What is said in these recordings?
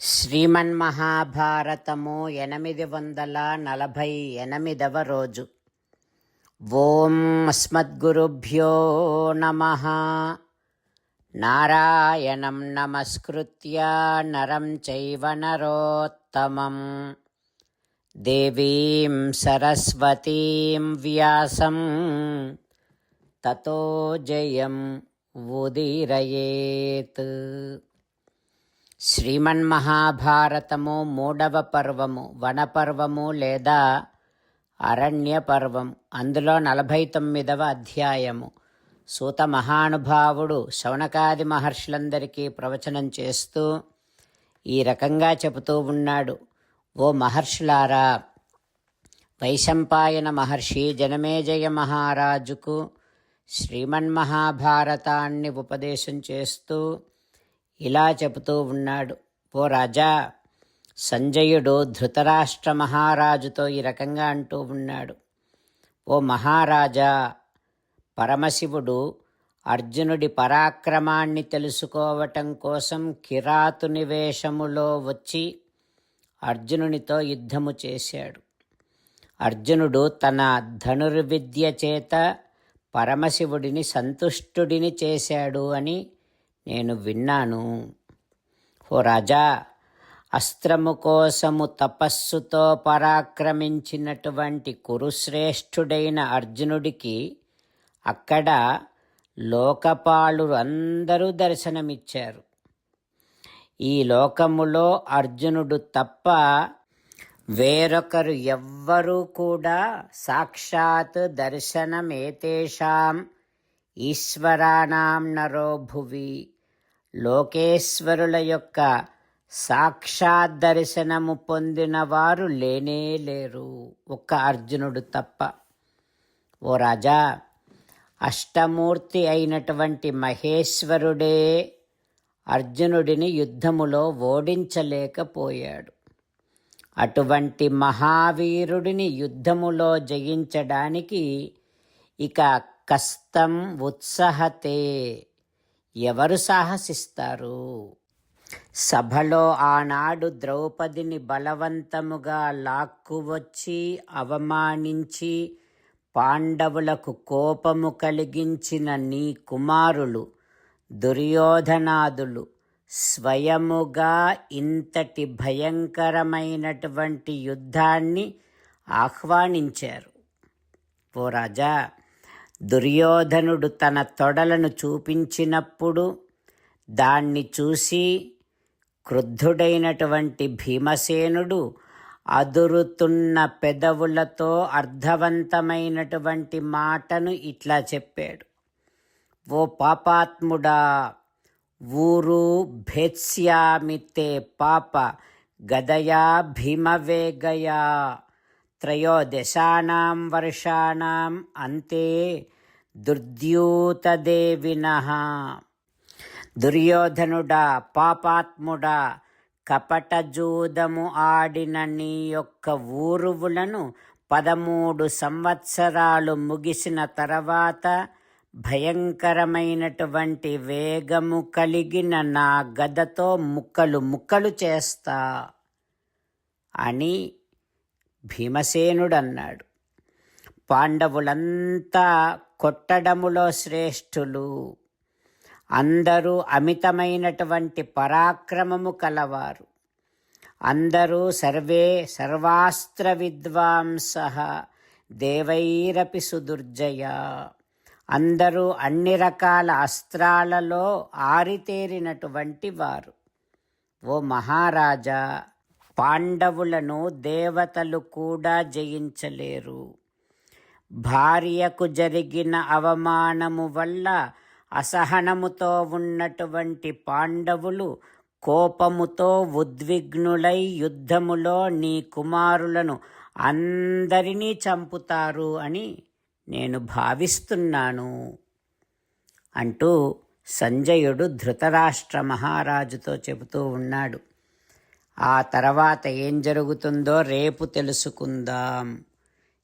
శ్రీమన్మహాభారతము 848వ రోజు. ఓం అస్మద్గురుభ్యో నమః. నారాయణం నమస్కృత్య నరం చైవ నరోత్తమం దేవీం సరస్వతీం వ్యాసం తతో జయం ఉదీరయేత్. శ్రీమన్మహాభారతము 3వ పర్వము వనపర్వము లేదా అరణ్య పర్వం. అందులో 49వ అధ్యాయము. సూత మహానుభావుడు శౌనకాది మహర్షులందరికీ ప్రవచనం చేస్తూ ఈ రకంగా చెబుతూ ఉన్నాడు. ఓ మహర్షులారా, వైశంపాయన మహర్షి జనమేజయ మహారాజుకు శ్రీమన్మహాభారతాన్ని ఉపదేశం చేస్తూ ఇలా చెబుతూ ఉన్నాడు. ఓ రాజా, సంజయుడు ధృతరాష్ట్ర మహారాజుతో ఈ రకంగా అంటూ ఉన్నాడు. ఓ మహారాజా, పరమశివుడు అర్జునుడి పరాక్రమాన్ని తెలుసుకోవటం కోసం కిరాతుని వేషములో వచ్చి అర్జునునితో యుద్ధము చేశాడు. అర్జునుడు తన ధనుర్విద్య చేత పరమశివుడిని సంతుష్టుడిని చేశాడు అని నేను విన్నాను. ఓ రాజా, అస్త్రము కోసము తపస్సుతో పరాక్రమించినటువంటి కురుశ్రేష్ఠుడైన అర్జునుడికి అక్కడ లోకపాలు అందరూ దర్శనమిచ్చారు. ఈ లోకములో అర్జునుడు తప్ప వేరొకరు ఎవ్వరూ కూడా సాక్షాత్ దర్శనమేతేషాం ఈశ్వరాణం నరో భువి, లోకేశ్వరుల యొక్క సాక్షాత్ దర్శనము పొందిన వారు లేనేలేరు, ఒక్క అర్జునుడు తప్ప. ఓ రాజా, అష్టమూర్తి అయినటువంటి మహేశ్వరుడే అర్జునుడిని యుద్ధములో ఓడించలేకపోయాడు. అటువంటి మహావీరుడిని యుద్ధములో జయించడానికి ఇక కష్టం ఉత్సాహతే, ఎవరు సాహసిస్తారు? సభలో ఆనాడు ద్రౌపదిని బలవంతముగా లాక్కువచ్చి అవమానించి పాండవులకు కోపము కలిగించిన నీ కుమారులు దుర్యోధనాదులు స్వయముగా ఇంతటి భయంకరమైనటువంటి యుద్ధాన్ని ఆహ్వానించారు. ఓ రాజా, దుర్యోధనుడు తన తొడలను చూపించినప్పుడు దాన్ని చూసి క్రుద్ధుడైనటువంటి భీమసేనుడు అదురుతున్న పెదవులతో అర్థవంతమైనటువంటి మాటను ఇట్లా చెప్పాడు. ఓ పాపాత్ముడా, ఊరు భేత్స్యామితే పాప గదయా భీమవేగయా త్రయోదశానాం వర్షాణం అంతే దుర్ద్యూతదేవినః. దుర్యోధనుడా, పాపాత్ముడా, కపటజూదము ఆడిన నీ యొక్క ఊరువులను 13 సంవత్సరాలు ముగిసిన తర్వాత భయంకరమైనటువంటి వేగము కలిగిన నా గదతో ముక్కలు ముక్కలు చేస్తా అని భీమసేనుడన్నాడు. పాండవులంతా కొట్టడములో శ్రేష్ఠులు, అందరూ అమితమైనటువంటి పరాక్రమము కలవారు, అందరూ సర్వాస్త్ర విద్వాంసః దేవైరపి సుదుర్జయ, అందరూ అన్ని రకాల అస్త్రాలలో ఆరితేరినటువంటి వారు. ఓ మహారాజా, పాండవులను దేవతలు కూడా జయించలేరు. భార్యకు జరిగిన అవమానము వల్ల అసహనముతో ఉన్నటువంటి పాండవులు కోపముతో ఉద్విగ్నులై యుద్ధములో నీ కుమారులను అందరినీ చంపుతారు అని నేను భావిస్తున్నాను అంటూ సంజయుడు ధృతరాష్ట్ర మహారాజుతో చెబుతూ ఉన్నాడు. ఆ తర్వాత ఏం జరుగుతుందో రేపు తెలుసుకుందాం.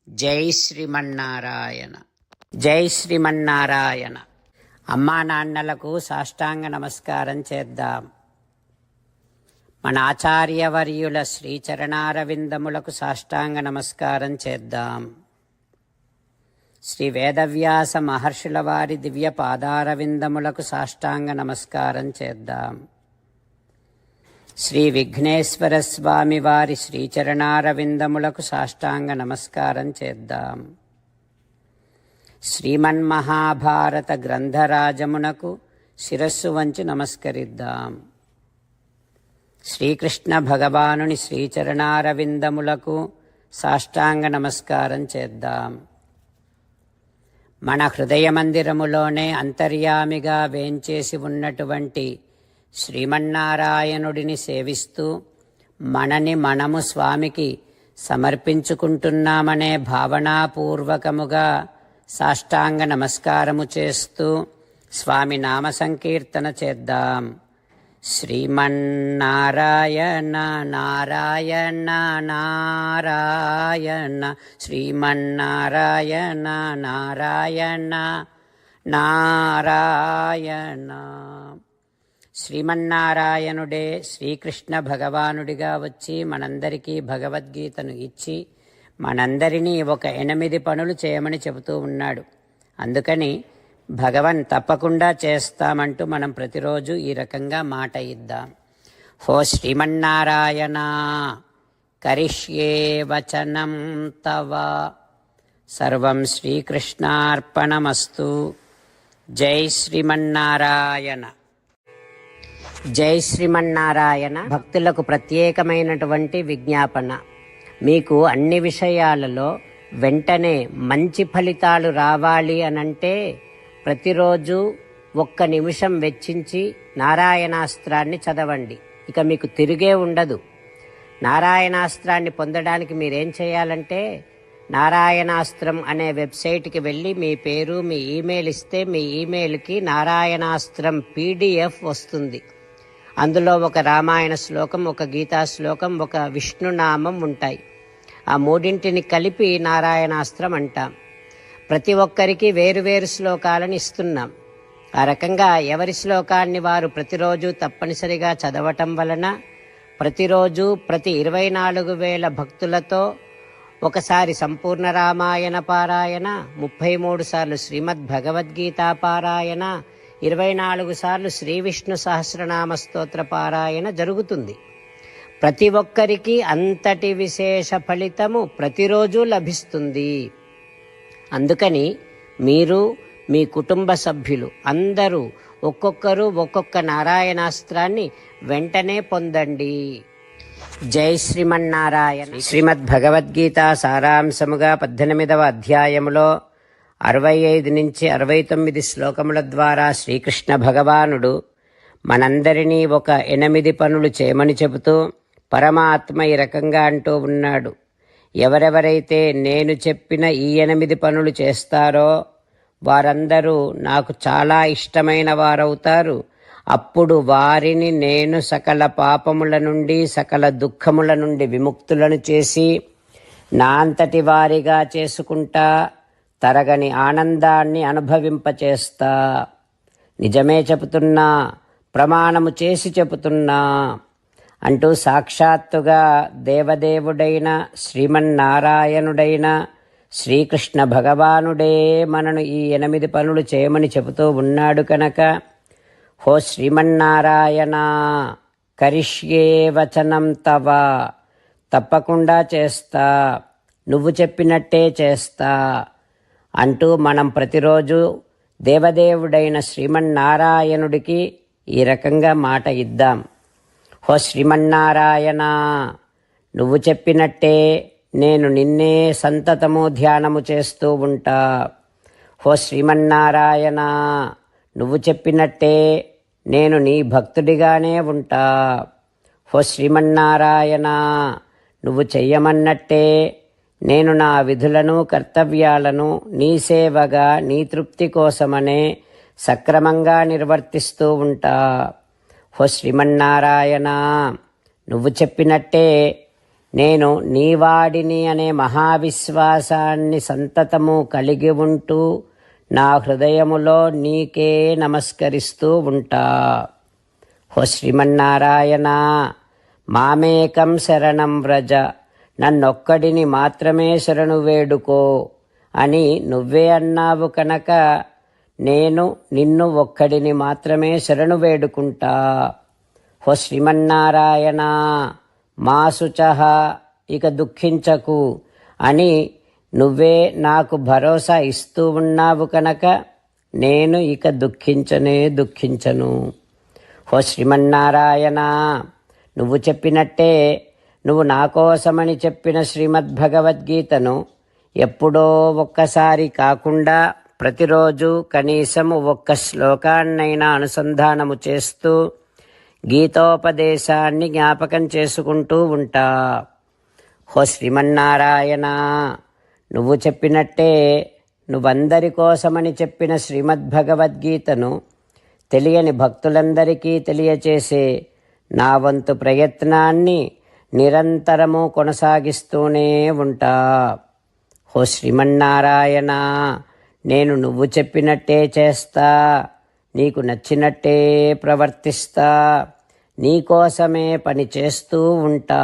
జై శ్రీమన్నారాయణ, జై శ్రీమన్నారాయణ. అమ్మా నాన్నలకు సాష్టాంగ నమస్కారం చేద్దాం. మన ఆచార్యవర్యుల శ్రీచరణారవిందములకు సాష్టాంగ నమస్కారం చేద్దాం. శ్రీ వేదవ్యాస మహర్షుల వారి దివ్య పాదారవిందములకు సాష్టాంగ నమస్కారం చేద్దాం. శ్రీ విఘ్నేశ్వర స్వామి వారి శ్రీచరణారవిందములకు సాష్టాంగ నమస్కారం చేద్దాం. శ్రీమన్మహాభారత గ్రంథరాజమునకు శిరస్సు వంచి నమస్కరిద్దాం. శ్రీకృష్ణ భగవానుని శ్రీచరణారవిందములకు సాష్టాంగ నమస్కారం చేద్దాం. మన హృదయ మందిరములోనే అంతర్యామిగా వేంచేసి ఉన్నటువంటి శ్రీమన్నారాయణుడిని సేవిస్తూ మనని మనము స్వామికి సమర్పించుకుంటున్నామనే భావనాపూర్వకముగా సాష్టాంగ నమస్కారము చేస్తూ స్వామి నామ సంకీర్తన చేద్దాం. శ్రీమన్నారాయణ నారాయణ నారాయణ శ్రీమన్నారాయణ నారాయణ నారాయణ. శ్రీమన్నారాయణుడే శ్రీకృష్ణ భగవానుడిగా వచ్చి మనందరికీ భగవద్గీతను ఇచ్చి మనందరినీ ఒక 8 పనులు చేయమని చెబుతూ ఉన్నాడు. అందుకని భగవన్ తప్పకుండా చేస్తామంటూ మనం ప్రతిరోజు ఈ రకంగా మాట ఇద్దాం. హో శ్రీమన్నారాయణ కరిష్యే వచనం తవ సర్వం శ్రీకృష్ణార్పణమస్తు. జై శ్రీమన్నారాయణ. జై శ్రీమన్నారాయణ. భక్తులకు ప్రత్యేకమైనటువంటి విజ్ఞాపన. మీకు అన్ని విషయాలలో వెంటనే మంచి ఫలితాలు రావాలి అనంటే ప్రతిరోజు 1 నిమిషం వెచ్చించి నారాయణాస్త్రాన్ని చదవండి. ఇక మీకు తిరిగే ఉండదు. నారాయణాస్త్రాన్ని పొందడానికి మీరేం చేయాలంటే నారాయణాస్త్రం అనే వెబ్సైట్కి వెళ్ళి మీ పేరు మీ ఈమెయిల్ ఇస్తే మీ ఈమెయిల్కి నారాయణాస్త్రం PDF వస్తుంది. అందులో ఒక రామాయణ శ్లోకం, ఒక గీతా శ్లోకం, ఒక విష్ణునామం ఉంటాయి. ఆ 3 కలిపి నారాయణాస్త్రం అంటాం. ప్రతి ఒక్కరికి వేరువేరు శ్లోకాలను ఇస్తున్నాం. ఆ రకంగా ఎవరి శ్లోకాన్ని వారు ప్రతిరోజు తప్పనిసరిగా చదవటం వలన ప్రతిరోజు ప్రతి 24,000 భక్తులతో ఒకసారి సంపూర్ణ రామాయణ పారాయణ, 33 సార్లు శ్రీమద్ భగవద్గీత పారాయణ, 24 సార్లు శ్రీ విష్ణు సహస్రనామ స్తోత్ర పారాయణ జరుగుతుంది. ప్రతి ఒక్కరికి అంతటి విశేష ఫలితము ప్రతిరోజు లభిస్తుంది. అందుకని మీరు మీ కుటుంబ సభ్యులు అందరూ ఒక్కొక్కరు ఒక్కొక్క నారాయణాస్త్రాన్ని వెంటనే పొందండి. జై శ్రీమన్నారాయణ. శ్రీమద్ భగవద్గీత సారాంశముగా 18వ అధ్యాయములో 65 నుంచి 69 శ్లోకముల ద్వారా శ్రీకృష్ణ భగవానుడు మనందరినీ ఒక 8 పనులు చేయమని చెబుతూ పరమాత్మ ఈ రకంగా అంటూ ఉన్నాడు. ఎవరెవరైతే నేను చెప్పిన ఈ 8 పనులు చేస్తారో వారందరూ నాకు చాలా ఇష్టమైన వారవుతారు. అప్పుడు వారిని నేను సకల పాపముల నుండి సకల దుఃఖముల నుండి విముక్తులను చేసి నా అంతటి వారిగా చేసుకుంటా, తరగని ఆనందాన్ని అనుభవింపచేస్తా. నిజమే చెబుతున్నా, ప్రమాణము చేసి చెబుతున్నా అంటూ సాక్షాత్తుగా దేవదేవుడైన శ్రీమన్నారాయణుడైన శ్రీకృష్ణ భగవానుడే మనను ఈ 8 పనులు చేయమని చెబుతూ ఉన్నాడు కనుక హో శ్రీమన్నారాయణ కరిష్యే వచనం తవ, తప్పకుండా చేస్తా, నువ్వు చెప్పినట్టే చేస్తా అంటూ మనం ప్రతిరోజు దేవదేవుడైన శ్రీమన్నారాయణుడికి ఈ రకంగా మాట ఇద్దాం. హో శ్రీమన్నారాయణ, నువ్వు చెప్పినట్టే నేను నిన్నే సంతతము ధ్యానము చేస్తూ ఉంటా. హో శ్రీమన్నారాయణ, నువ్వు చెప్పినట్టే నేను నీ భక్తుడిగానే ఉంటా. హో శ్రీమన్నారాయణ, నువ్వు చెయ్యమన్నట్టే నేను నా విధులను కర్తవ్యాలను నీ సేవగా నీ తృప్తి కోసమనే సక్రమంగా నిర్వర్తిస్తూ ఉంటా. హో శ్రీమన్నారాయణ, నువ్వు చెప్పినట్టే నేను నీవాడిని అనే మహావిశ్వాసాన్ని సంతతము కలిగి ఉంటూ నా హృదయములో నీకే నమస్కరిస్తూ ఉంటా. హో శ్రీమన్నారాయణ, మామేకం శరణం వ్రజ, నన్నొక్కడిని మాత్రమే శరణు వేడుకో అని నువ్వే అన్నావు కనుక నేను నిన్ను ఒక్కడిని మాత్రమే శరణు వేడుకుంటా. హో శ్రీమన్నారాయణ, మా శుచః, ఇక దుఃఖించకు అని నువ్వే నాకు భరోసా ఇస్తూ ఉన్నావు కనుక నేను ఇక దుఃఖించను. హో శ్రీమన్నారాయణ, నువ్వు చెప్పినట్టే నువ్వు నా కోసమని చెప్పిన శ్రీమద్భగవద్గీతను ఎప్పుడో ఒక్కసారి కాకుండా ప్రతిరోజు కనీసము ఒక్క శ్లోకాన్నైనా అనుసంధానము చేస్తూ గీతోపదేశాన్ని జ్ఞాపకం చేసుకుంటూ ఉంటా. హో శ్రీమన్నారాయణ, నువ్వు చెప్పినట్టే నువ్వందరి కోసమని చెప్పిన శ్రీమద్భగవద్గీతను తెలియని భక్తులందరికీ తెలియచేసే నా వంతు ప్రయత్నాన్ని నిరంతరము కొనసాగిస్తూనే ఉంటా. హో శ్రీమన్నారాయణ, నేను నువ్వు చెప్పినట్టే చేస్తా, నీకు నచ్చినట్టే ప్రవర్తిస్తా, నీకోసమే పని చేస్తూ ఉంటా.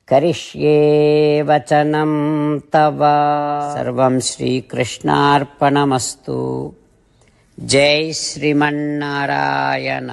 కరిష్యే వచనం తవ. సర్వం శ్రీకృష్ణార్పణమస్తు. జై శ్రీమన్నారాయణ.